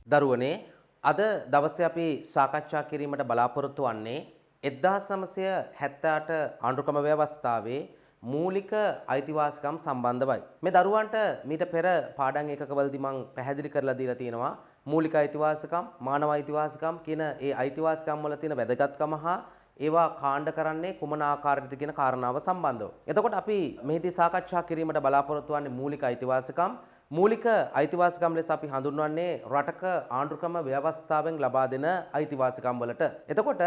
දරුවනේ අද දවසේ අපි සාකච්ඡා කිරීමට බලාපොරොත්තු වන්නේ 1978 ආණ්ඩුක්‍රම ව්‍යවස්ථාවේ මූලික අයිතිවාසිකම් සම්බන්ධවයි. මේ දරුවන්ට මීට පෙර පාඩම් එකකවලදී මම පැහැදිලි කරලා දීලා තියෙනවා මූලික අයිතිවාසිකම්, මානව අයිතිවාසිකම් කියන ඒ අයිතිවාසිකම් වල තියෙන වැදගත්කම හා ඒවා කාණ්ඩ කරන්නේ කුමන ආකාරයකද කියන කාරණාව සම්බන්ධව. එතකොට අපි මෙහිදී සාකච්ඡා කිරීමට බලාපොරොත්තු වන්නේ මූලික අයිතිවාසිකම්. මූලික අයිතිවාසිකම් ලෙස අපි හඳුන්වන්නේ රටක ආණ්ඩුක්‍රම ව්‍යවස්ථාවෙන් ලබා දෙන අයිතිවාසිකම් වලට. එතකොට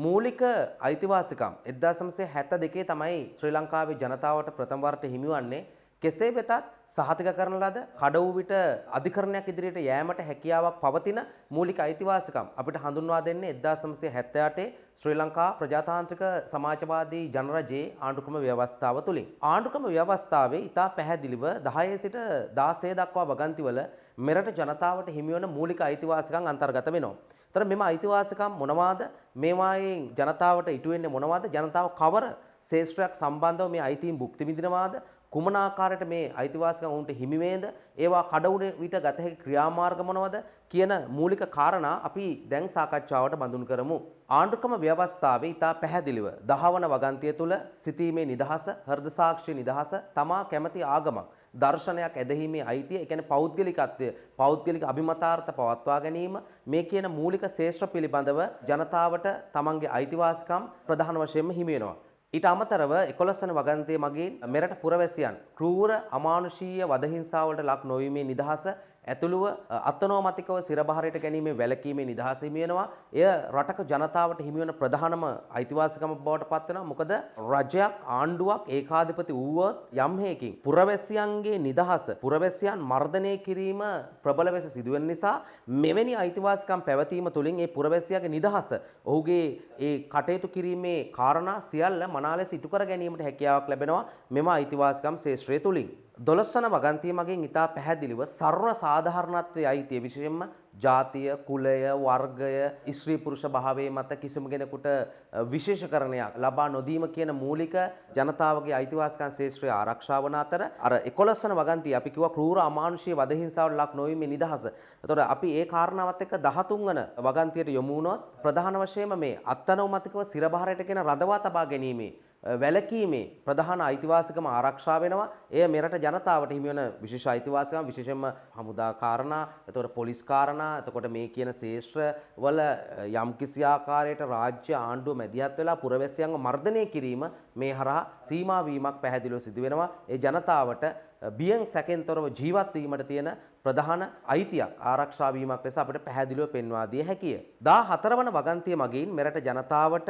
මූලික අයිතිවාසිකම් 1972 තමයි ශ්‍රී ලංකාවේ ජනතාවට ප්‍රථම වරට හිමිවන්නේ. කෙසේ වෙතත් සහතික කරන ලද කඩවු විට අධිකරණයක් ඉදිරියට යෑමට හැකියාවක් පවතින මූලික අයිතිවාසිකම් අපිට හඳුන්වා දෙන්නේ 1978 ශ්‍රී ලංකා ප්‍රජාතාන්ත්‍රික සමාජවාදී ජනරජයේ ආණ්ඩුක්‍රම ව්‍යවස්ථාව තුලින්. ආණ්ඩුක්‍රම ව්‍යවස්ථාවේ ඉතා පැහැදිලිව 10 සිට 16 දක්වා වගන්තිවල මෙරට ජනතාවට හිමිවන මූලික අයිතිවාසිකම් අන්තර්ගත වෙනවා. එතන මෙම අයිතිවාසිකම් මොනවාද? මේවායෙන් ජනතාවට ඉටු වෙන්නේ මොනවාද? ජනතාව කවර ශේෂ්ත්‍රයක් සම්බන්ධව මේ අයිතීන් භුක්ති විඳිනවාද? කුමන ආකාරයට මේ අයිතිවාසිකම් උන්ට හිමි වේද? ඒවා කඩවුනේ විට ගත හැකි ක්‍රියාමාර්ග මොනවද කියන මූලික කාරණා අපි දැන් සාකච්ඡාවට බඳුන් කරමු. ආණ්ඩුක්‍රම ව්‍යවස්ථාවේ ඉතා පැහැදිලිව 10 වන වගන්තිය තුල සිතීමේ නිදහස, හෘද සාක්ෂි නිදහස, තමා කැමැති ආගමක් දර්ශනයක් ඇදහිීමේ අයිතිය, ඒ කියන්නේ පෞද්ගලිකත්වය, පෞද්ගලික අභිමතාර්ථ පවත්වා ගැනීම මේ කියන මූලික ශේෂ්ත්‍ර පිළිබඳව ජනතාවට තමන්ගේ අයිතිවාසිකම් ප්‍රධාන වශයෙන්ම හිමි වෙනවා. ඊට අමතරව 11 වන වගන්තිය මගින් මෙරට පුරවැසියන් ක්‍රූර අමානුෂීය වදහිංසාවලට ලක් නොවීමේ නිදහස ඇතුළුව අත්නෝමතිකව සිරබහරයට ගැනීමේ වැළකීමේ නිදහස හිමි වෙනවා. එය රටක ජනතාවට හිමි වන ප්‍රධානම අයිතිවාසිකම බවට පත් වෙනවා. මොකද රජයක් ආණ්ඩුවක් ඒකාධිපති වූවොත් යම් හේකින් පුරවැසියන්ගේ නිදහස, පුරවැසියන් මර්ධනය කිරීම ප්‍රබල ලෙස සිදුවෙන නිසා මෙවැනි අයිතිවාසිකම් පැවතීම තුළින් ඒ පුරවැසියාගේ නිදහස, ඔහුගේ ඒ කටයුතු කිරීමේ කාරණා සියල්ල මනා ලෙස ඉටු කර ගැනීමට හැකියාවක් ලැබෙනවා මෙම අයිතිවාසිකම් ශේෂ්ත්‍රය තුළින්. 12 වන වගන්තිය මගින් ඉතා පැහැදිලිව සර්ව සාධාරණත්වයේ අයිතිය, විශේෂයෙන්ම ජාතිය, කුලය, වර්ගය, ස්ත්‍රී පුරුෂ භාවයේ මත කිසිම කෙනෙකුට විශේෂකරණයක් ලබා නොදීම කියන මූලික ජනතාවගේ අයිතිවාසිකම් ශේෂ්ත්‍රය ආරක්ෂා වන අතර අර 11 වන වගන්තිය අපි කිව්වා ක්‍රූර අමානුෂීය වදහිංසාවට ලක් නොවීමේ නිදහස. එතකොට අපි ඒ කාරණාවත් එක්ක 13 වන වගන්තියට යොමු වුණොත් ප්‍රධාන වශයෙන්ම මේ අත්අනවමතිකව සිරබහරයට කියන රඳවා තබා ගැනීමේ වැලකීමේ ප්‍රධාන අයිතිවාසිකම ආරක්ෂා වෙනවා. එය මෙරට ජනතාවට හිමි වන විශේෂ අයිතිවාසිකම්, විශේෂයෙන්ම හමුදා කාරණා, එතකොට පොලිස් කාරණා, එතකොට මේ කියන ශේෂ්ත්‍ර වල යම් කිසි ආකාරයකට රාජ්‍ය ආණ්ඩුව මැදිහත් වෙලා පුරවැසියන්ව මර්ධනය කිරීම මේ හරහා සීමා වීමක් පැහැදිලිව සිදු වෙනවා. ඒ ජනතාවට බියෙන් සැකෙන්තරව ජීවත් වීමට තියෙන ප්‍රධාන අයිතියක් ආරක්ෂා වීමක් ලෙස අපිට පැහැදිලිව පෙන්වා දිය හැකිය. 14 වන වගන්තිය මගින් මෙරට ජනතාවට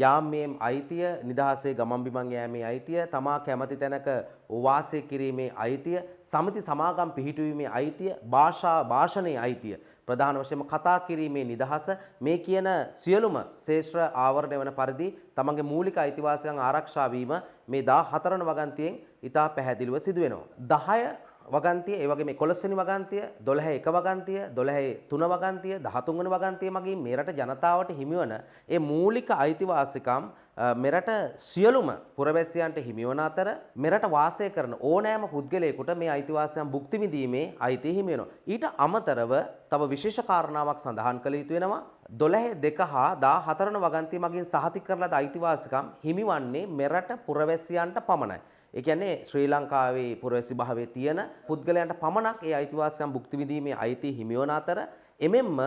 යාමේ අයිතිය, නිදහසේ ගමන් බිමන් යෑමේ අයිතිය, තමා කැමති තැනක වාසය කිරීමේ අයිතිය, සමිති සමාගම් පිහිටුවීමේ අයිතිය, භාෂණයේ අයිතිය, ප්‍රධාන වශයෙන්ම කතා කිරීමේ නිදහස, මේ කියන සියලුම ශේෂ්ත්‍ර ආවරණය වන පරිදි තමන්ගේ මූලික අයිතිවාසිකම් ආරක්ෂා වීම මේ 14 වන වගන්තියෙන් ඉතා පැහැදිලිව සිදු වෙනවා. 10 වගන්තිය, ඒ වගේම 11 වෙනි වගන්තිය, 12 එක වගන්තිය, 12 තුන වගන්තිය, 13 වෙනි වගන්තිය මගින් මෙරට ජනතාවට හිමිවන ඒ මූලික අයිතිවාසිකම් මෙරට සියලුම පුරවැසියන්ට හිමිවන අතර මෙරට වාසය කරන ඕනෑම පුද්ගලයෙකුට මේ අයිතිවාසිකම් භුක්ති විඳීමේ අයිතිය හිමි වෙනවා. ඊට අමතරව තව විශේෂ කාරණාවක් සඳහන් කළ යුතු වෙනවා. 12 2 හා 14 වන වගන්තිය මගින් සහතික කරන අයිතිවාසිකම් හිමිවන්නේ මෙරට පුරවැසියන්ට පමණයි. ඒ කියන්නේ ශ්‍රී ලංකාවේ පුරවැසි භාවයේ තියෙන පුද්ගලයන්ට පමණක් ඒ අයිතිවාසිකම් භුක්ති විඳීමේ අයිතිය හිමිවන අතර එමෙන්ම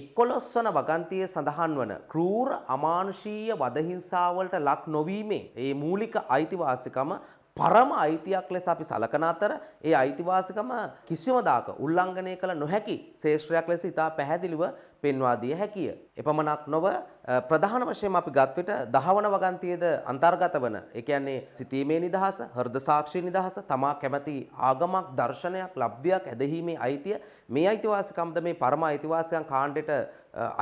11 වන වගන්තියේ සඳහන් වන ක්‍රූර අමානුෂීය වදහිංසාවලට ලක් නොවීමේ ඒ මූලික අයිතිවාසිකම පරම අයිතියක් ලෙස අපි සලකන අතර ඒ අයිතිවාසිකම කිසිම දාක උල්ලංඝනය කළ නොහැකි ශේෂ්ත්‍රයක් ලෙස ඉතා පැහැදිලිව පෙන්වා දිය හැකිය. එපමණක් නොව ප්‍රධාන වශයෙන් අපි ගත් විට 10 වන වගන්තියේද අන්තර්ගත වන, ඒ කියන්නේ සිතීමේ නිදහස, හෘද සාක්ෂි නිදහස, තමා කැමැති ආගමක්, දර්ශනයක්, ලබ්ධියක් ඇදහිීමේ අයිතිය, මේ අයිතිවාසිකම්ද මේ පරම අයිතිවාසිකම් කාණ්ඩයට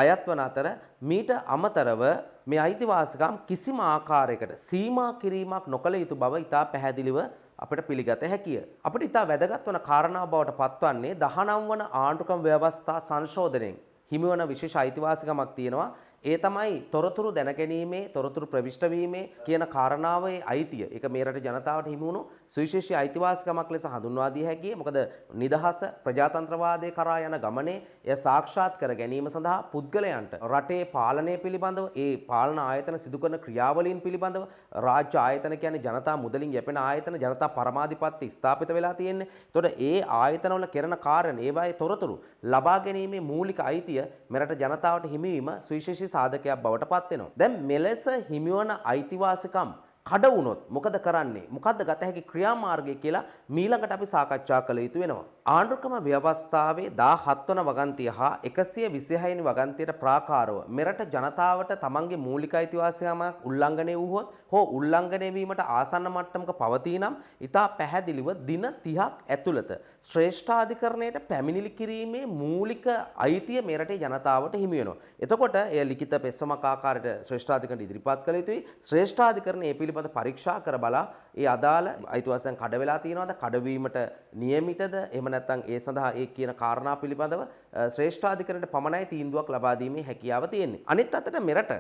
අයත් වන අතර මීට අමතරව මේ අයිතිවාසිකම් කිසිම ආකාරයකට සීමා කිරීමක් නොකළ යුතු බව ඉතා පැහැදිලිව අපිට පිළිගත හැකිය. අපිට ඉතා වැදගත් වන කාරණාව බවට පත්වන්නේ 19 වන ආණ්ඩුක්‍රම ව්‍යවස්ථා සංශෝධනයෙන් හිමිවන විශේෂ අයිතිවාසිකමක් තියෙනවා. ඒ තමයි තොරතුරු දැනගැනීමේ තොරතුරු ප්‍රවිෂ්ඨ වීමේ කියන කාරණාවේ අයිතිය. ඒක මේ රටේ ජනතාවට හිමි වුණු සුවිශේෂී අයිතිවාසිකමක් ලෙස හඳුන්වා දිය හැකියි. මොකද නිදහස ප්‍රජාතන්ත්‍රවාදයේ කරා යන ගමනේ එය සාක්ෂාත් කර ගැනීම සඳහා පුද්ගලයන්ට රටේ පාලනය පිළිබඳව ඒ පාලන ආයතන සිදු කරන ක්‍රියාවලීන් පිළිබඳව රාජ්‍ය ආයතන කියන්නේ ජනතා මුදලින් යැපෙන ආයතන ජනතා පරමාධිපත්‍ය ස්ථාපිත වෙලා තියෙන්නේ. එතකොට ඒ ආයතනවල කරන කාර්යන ඒවායේ තොරතුරු ලබා ගැනීමේ මූලික අයිතිය මෙරට ජනතාවට හිමිවීම සුවිශේෂී සාධකයක් බවට පත් වෙනවා. දැන් මෙලෙස හිමිවන අයිතිවාසිකම් කඩ වුණොත් මොකද කරන්නේ? මොකද්ද ගත හැකි ක්‍රියාමාර්ගය කියලා මීළඟට අපි සාකච්ඡා කළ යුතු වෙනවා. ආණ්ඩුක්‍රම ව්‍යවස්ථාවේ 17 වන වගන්තිය හා 126 වෙනි වගන්තියට ප්‍රාකාරව මෙරට ජනතාවට තමන්ගේ මූලික අයිතිවාසිකමක් උල්ලංඝනය වුවහොත් හෝ උල්ලංඝනය වීමට ආසන්න මට්ටමක පවතී නම් ඉතා පැහැදිලිව දින 30ක් ඇතුළත ශ්‍රේෂ්ඨාධිකරණයට පැමිණිලි කිරීමේ මූලික අයිතිය මෙරටේ ජනතාවට හිමි වෙනවා. එතකොට එය ලිඛිත පෙත්සමක් ආකාරයට ශ්‍රේෂ්ඨාධිකරණයට ඉදිරිපත් කළ යුතුයි. ශ්‍රේෂ්ඨාධිකරණය මේ පිළිබඳ පරීක්ෂා කර බලා ඒ අදාළ අයිතිවාසිකම් කඩ වෙලා තියෙනවද? කඩවීමට නියමිතද? එහෙම නැත්නම් ඒ සඳහා ඒ කියන කාරණා පිළිබඳව ශ්‍රේෂ්ඨාධිකරණයට පමණයි තීන්දුවක් ලබා දීමේ හැකියාව තියෙන්නේ. අනිත් අතට මෙරට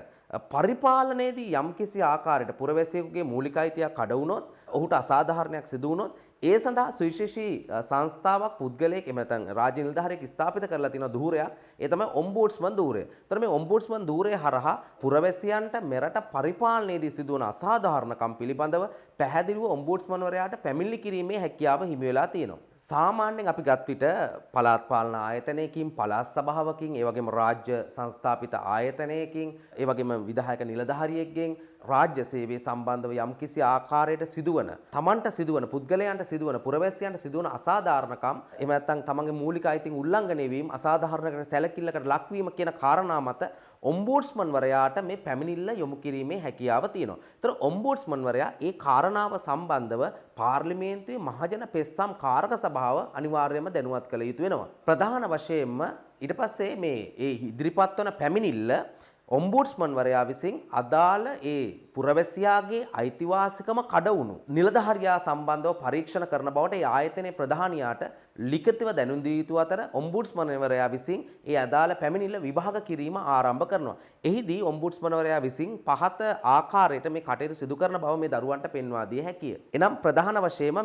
පරිපාලනයේදී යම්කිසි ආකාරයකට පුරවැසියෙකුගේ මූලික අයිතියක් කඩ වුණොත් ඔහුට අසාධාරණයක් සිදු වුණොත් ඒ සඳහා සුවිශේෂී සංස්ථාවක් පුද්ගලයෙක් එහෙම නැත්නම් රාජ්‍ය නිලධාරියෙක් ස්ථාපිත කරලා තියෙන ධූරයක් ඒ තමයි ඔම්බුඩ්ස්මන් ධූරය. ඒතර මේ ඔම්බුඩ්ස්මන් ධූරය හරහා පුරවැසියන්ට මෙරට පරිපාලනයේදී සිදුවන අසාධාරණකම් පිළිබඳව පැහැදිලිව ඔම්බුඩ්ස්මන්වරයාට පැමිණිලි කිරීමේ හැකියාව හිමි වෙලා තියෙනවා. සාමාන්‍යයෙන් අපි ගත් විට පළාත් පාලන ආයතනයකින් පළාත් සභාවකින් ඒ වගේම රාජ්‍ය සංස්ථාපිත ආයතනයකින් ඒ වගේම විධායක නිලධාරියෙක්ගෙන් රාජ්‍ය සේවයේ සම්බන්ධව යම්කිසි ආකාරයකට සිදුවන තමන්ට සිදුවන පුද්ගලයන්ට සිදුවන පුරවැසියන්ට සිදුවන අසාධාරණකම් එහෙම නැත්නම් තමන්ගේ මූලික අයිතීන් උල්ලංඝනය වීම අසාධාරණකට සැලකිල්ලකට ලක්වීම කියන කාරණා මත ඔම්බුඩ්ස්මන් වරයාට මේ පැමිණිල්ල යොමු කිරීමේ හැකියාව තියෙනවා. ඒතර ඔම්බුඩ්ස්මන් වරයා ඒ කාරණාව සම්බන්ධව පාර්ලිමේන්තුවේ මහජන පෙත්සම් කාරක සභාව අනිවාර්යයෙන්ම දැනුවත් කළ යුතු වෙනවා. ප්‍රධාන වශයෙන්ම ඊට පස්සේ මේ ඉදිරිපත් වන පැමිණිල්ල ඔම්බුඩ්ස්මන් වරයා විසින් අදාළ ඒ පුරවැසියාගේ අයිතිවාසිකම කඩ වුණු නිලධාරියා සම්බන්ධව පරීක්ෂණ කරන බවට ඒ ආයතනයේ ප්‍රධානියාට ලිඛිතව දැනුම් දී යුතු අතර ඔම්බුඩ්ස්මන් වරයා විසින් ඒ අදාළ පැමිණිල්ල විභාග කිරීම ආරම්භ කරනවා. එහිදී ඔම්බුඩ්ස්මන් වරයා විසින් පහත ආකාරයට මේ කටයුතු සිදු කරන බව මේ දරුවන්ට පෙන්වා දිය හැකිය. එනම් ප්‍රධාන වශයෙන්ම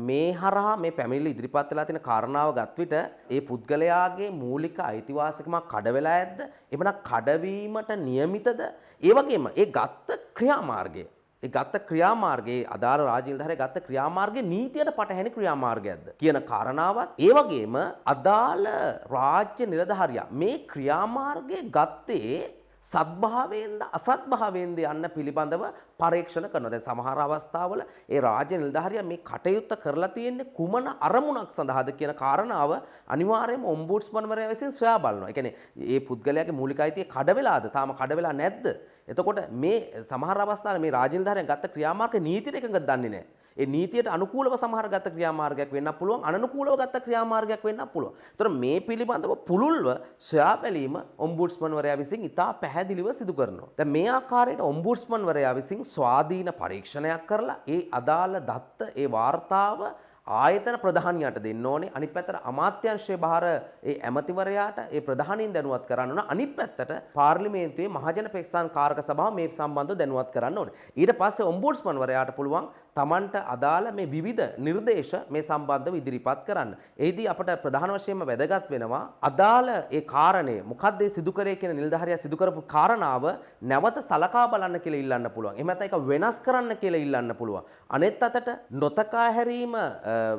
මේ හරහා මේ පැමිණිලි ඉදිරිපත් වෙලා තියෙන කාරණාව ගත් විට ඒ පුද්ගලයාගේ මූලික අයිතිවාසිකමක් කඩ වෙලා ඇද්ද? එමනම් කඩවීමට නියමිතද? ඒ වගේම ඒ ගත්ත ක්‍රියාමාර්ගය ඒ ගත්ත ක්‍රියාමාර්ගයේ අදාළ රාජ්‍ය නිලධාරිය ගත්ත ක්‍රියාමාර්ගයේ නීතියට පටහැනි ක්‍රියාමාර්ගයක්ද කියන කාරණාවත් ඒ වගේම අදාළ රාජ්‍ය නිලධාරියා මේ ක්‍රියාමාර්ගය ගත්තේ සත්භාවයෙන්ද අසත්භාවයෙන්ද යන්න පිළිබඳව පරීක්ෂණ කරනවා. දැන් සමහර අවස්ථාවල ඒ රාජ්‍ය නිලධාරියා මේ කටයුත්ත කරලා තියෙන්නේ කුමන අරමුණක් සඳහාද කියන කාරණාව අනිවාර්යයෙන්ම ඔම්බුඩ්ස්මන්වරයා විසින් සොයා බලනවා. ඒ කියන්නේ මේ පුද්ගලයාගේ මූලික අයිතිය කඩ වෙලාද? තාම කඩ වෙලා නැද්ද? එතකොට මේ සමහර අවස්ථාවල මේ රාජ්‍ය නිලධාරියන් ගත්ත ක්‍රියාමාර්ග නීතියට එකඟද දන්නේ නැහැ. ඒ නීතියට අනුකූලව සමහර ගත ක්‍රියාමාර්ගයක් වෙන්නත් පුළුවන් අනනුකූලව ගත ක්‍රියාමාර්ගයක් වෙන්නත් පුළුවන්. ඒතර මේ පිළිබඳව පුළුල්ව සොයා බැලීම ඔම්බුඩ්ස්මන්වරයා විසින් ඉතා පැහැදිලිව සිදු කරනවා. දැන් මේ ආකාරයට ඔම්බුඩ්ස්මන්වරයා විසින් ස්වාධීන පරීක්ෂණයක් කරලා ඒ අදාළ දත්ත ඒ වාර්තාව ආයතන ප්‍රධානියට දෙන්න ඕනේ. අනිත් පැත්තට අමාත්‍යංශයේ බාර ඒ ඇමතිවරයාට ඒ ප්‍රධානීන් දැනුවත් කරන්න ඕන. අනිත් පැත්තට පාර්ලිමේන්තුවේ මහජන පෙත්සම් කාරක සභාව මේ සම්බන්ධව දැනුවත් කරන්න ඕනේ. ඊට පස්සේ ඔම්බුඩ්ස්මන්වරයාට පුළුවන් තමන්ට අදාළ මේ විවිධ නිර්දේශ මේ සම්බන්ධව ඉදිරිපත් කරන්න. එහිදී අපට ප්‍රධාන වශයෙන්ම වැදගත් වෙනවා අදාළ ඒ කාරණය මොකක්ද ඒ සිදු කරේ කියන නිලධාරියා සිදු කරපු කාරණාව නැවත සලකා බලන්න කියලා ඉල්ලන්න පුළුවන්. එහෙම නැත්නම් ඒක වෙනස් කරන්න කියලා ඉල්ලන්න පුළුවන්. අනෙත් අතට නොතකා හැරීම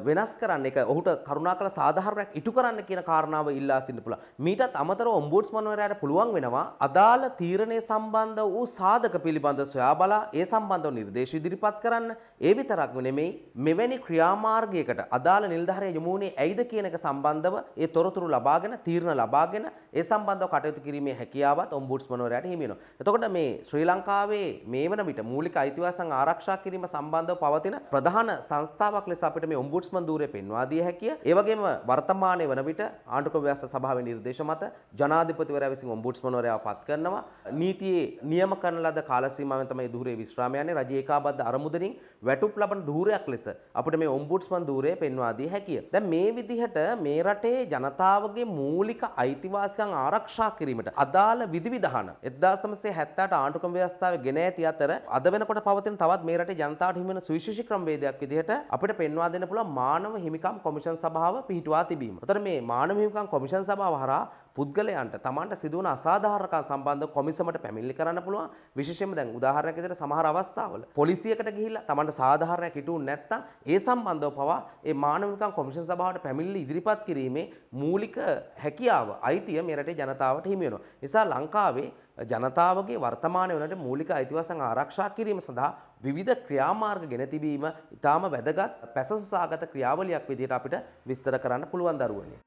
වෙනස් කරන්න එක ඔහුට කරුණාකර සාධාරණයක් ඉටු කරන්න කියන කාරණාව ඉල්ලා සිටින්න පුළුවන්. මීටත් අමතරව ඔම්බුඩ්ස්මන්වරයාට පුළුවන් වෙනවා අදාළ තීරණය සම්බන්ධ වූ සාධක පිළිබඳව සොයා බලා ඒ සම්බන්ධව නිර්දේශ ඉදිරිපත් කරන්න. ඒ විතරක්ම නෙමෙයි මෙවැනි ක්‍රියාමාර්ගයකට අදාළ නිලධාරියා යොමු වුණේ ඇයිද කියන එක සම්බන්ධව ඒ තොරතුරු ලබාගෙන තීරණ ලබාගෙන ඒ සම්බන්ධව කටයුතු කිරීමේ හැකියාවත් ඔම්බුඩ්ස්මන්වරයාට හිමි වෙනවා. එතකොට මේ ශ්‍රී ලංකාවේ මේ වන විට මූලික අයිතිවාසිකම් ආරක්ෂා කිරීම සම්බන්ධව පවතින ප්‍රධාන සංස්ථාවක් ලෙස අපිට මේ ඔම්බුඩ්ස්මන් ධූරය පෙන්වා දිය හැකිය. ඒ වගේම වර්තමානයේ වන විට ආණ්ඩුක්‍රම ව්‍යවස්ථා සභාවේ නිර්දේශ මත ජනාධිපතිවරයා විසින් ඔම්බුඩ්ස්මන්වරයාව පත් කරනවා. නීතියේ නියම කරන ලද කාල සීමාවෙන් තමයි ධූරයේ විශ්‍රාම යන්නේ. රජයේ ඒකාබද්ධ අරමුදලින් වැටුප් ලබන ධූරයක් ලෙස අපිට මේ ඔම්බුඩ්ස්මන් ධූරය පෙන්වා දිය හැකිය. දැන් මේ විදිහට මේ රටේ ජනතාවගේ මූලික අයිතිවාසිකම් ආරක්ෂා කිරීමට අදාළ විධිවිධාන 1978 ආණ්ඩුක්‍රම ව්‍යවස්ථාවේ ගෙන ඇති අතර අද වෙනකොට පවතින තවත් මේ රටේ ජනතාවට හිමි වෙන සුවිශේෂී ක්‍රමවේදයක් විදිහට අපිට පෙන්වා දෙන්න පුළුවන් මානව හිමිකම් කොමිෂන් සභාව පිහිටුවා තිබීම. උතර මේ මානව හිමිකම් කොමිෂන් සභාව හරහා පුද්ගලයන්ට තමන්ට සිදුවන අසාධාරණකම් සම්බන්ධව කොමිසමට පැමිණිලි කරන්න පුළුවන්. විශේෂයෙන්ම දැන් උදාහරණයක් විදිහට සමහර අවස්ථාවල පොලිසියකට ගිහිල්ලා තමන්ට සාධාරණයක් හිටුනේ නැත්නම් ඒ සම්බන්ධව පවා ඒ මානව හිමිකම් කොමිෂන් සභාවට පැමිණිලි ඉදිරිපත් කිරීමේ මූලික හැකියාව අයිතිය මේ රටේ ජනතාවට හිමි වෙනවා. නිසා ලංකාවේ ජනතාවගේ වර්තමානයේ වනට මූලික අයිතිවාසිකම් ආරක්ෂා කිරීම සඳහා විවිධ ක්‍රියාමාර්ග ගෙන තිබීම ඉතාම වැදගත් පැසසුසාගත ක්‍රියාවලියක් විදිහට අපිට විස්තර කරන්න පුළුවන් දරුවනේ.